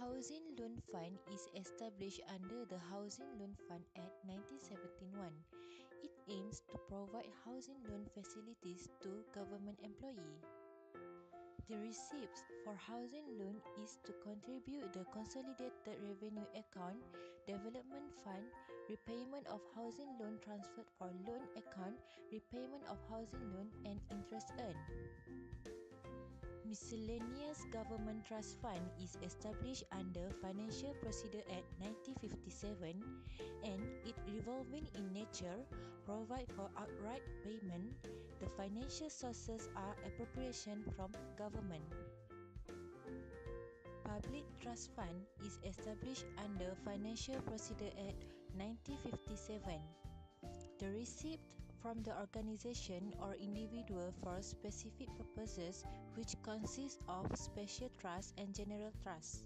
Housing Loan Fund is established under the Housing Loan Fund Act 1971. It aims to provide housing loan facilities to government employees. The receipts for housing loan is to contribute the Consolidated Revenue Account, Development Fund, repayment of housing loan transferred for loan account, repayment of housing loan and interest earned. Miscellaneous Government Trust Fund is established under Financial Procedure Act 1957 and it revolving in nature, provide for outright payment. The financial sources are appropriation from government. Public Trust Fund is established under Financial Procedure Act 1957. The receipt from the organization or individual for specific purposes which consist of special trust and general trust.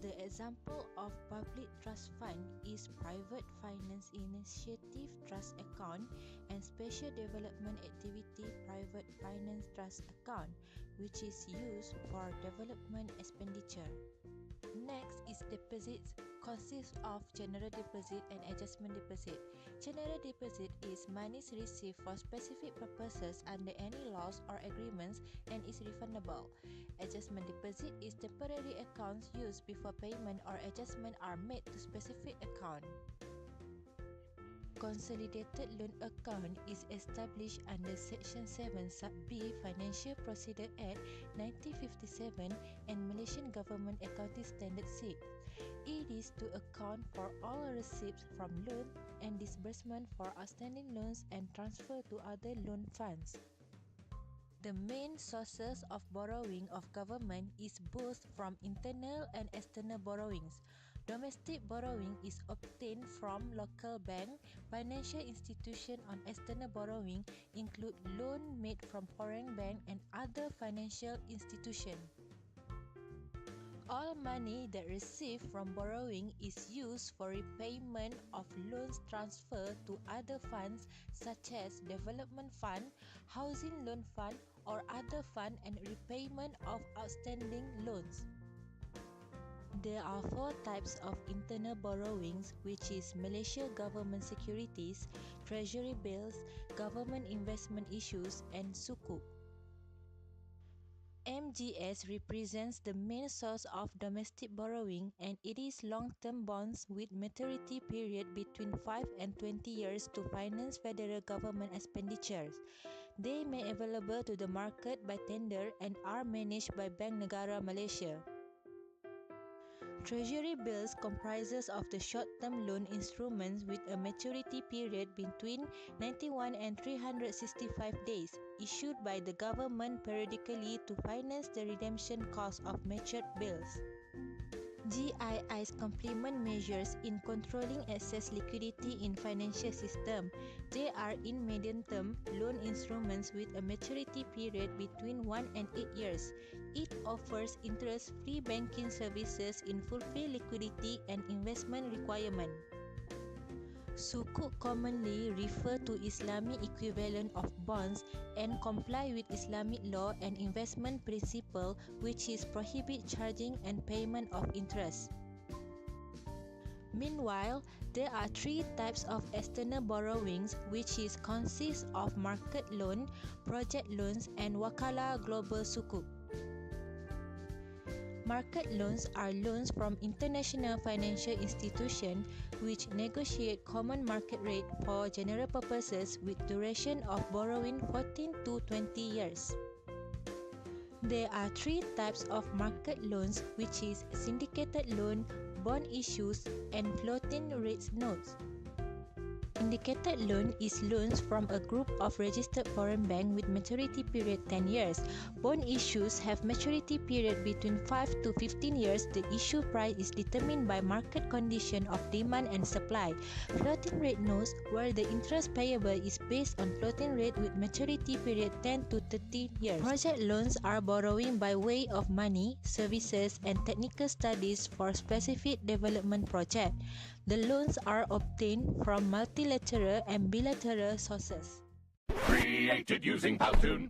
The example of public trust fund is Private Finance Initiative Trust Account and Special Development Activity Private Finance Trust Account, which is used for development expenditure. Next is deposits, consists of general deposit and adjustment deposit. General deposit is monies received for specific purposes under any laws or agreements and is refundable. Adjustment deposit is temporary accounts used before payment or adjustment are made to specific account. Consolidated Loan Account is established under Section 7 Sub B Financial Procedure Act 1957 and Malaysian Government Accounting Standard 6. It is to account for all receipts from loan and disbursement for outstanding loans and transfer to other loan funds. The main sources of borrowing of government is both from internal and external borrowings. Domestic borrowing is obtained from local bank. Financial institutions on external borrowing include loan made from foreign bank and other financial institutions. All money that received from borrowing is used for repayment of loans transferred to other funds such as Development Fund, Housing Loan Fund or other fund and repayment of outstanding loans. There are four types of internal borrowings, which is Malaysia Government Securities, Treasury Bills, Government Investment Issues and Sukuk. MGS represents the main source of domestic borrowing and it is long-term bonds with maturity period between 5 and 20 years to finance federal government expenditures. They may be available to the market by tender and are managed by Bank Negara Malaysia. Treasury bills comprises of the short-term loan instruments with a maturity period between 91 and 365 days, issued by the government periodically to finance the redemption cost of matured bills. GII's complement measures in controlling excess liquidity in financial system. They are in medium-term loan instruments with a maturity period between 1 and 8 years. It offers interest-free banking services in fulfill liquidity and investment requirement. Sukuk commonly refer to Islamic equivalent of bonds and comply with Islamic law and investment principle, which is prohibit charging and payment of interest. Meanwhile, there are three types of external borrowings, which is consist of market loan, project loans and Wakalah Global Sukuk. Market loans are loans from international financial institutions which negotiate common market rate for general purposes with duration of borrowing 14 to 20 years. There are three types of market loans, which is syndicated loan, bond issues and floating rate notes. Syndicated loan is loans from a group of registered foreign bank with maturity period 10 years. Bond issues have maturity period between 5 to 15 years. The issue price is determined by market condition of demand and supply. Floating rate notes, where the interest payable is based on floating rate with maturity period 10 to 30 years. Project loans are borrowing by way of money, services and technical studies for specific development project. The loans are obtained from multilateral and bilateral sources. Created using Powtoon.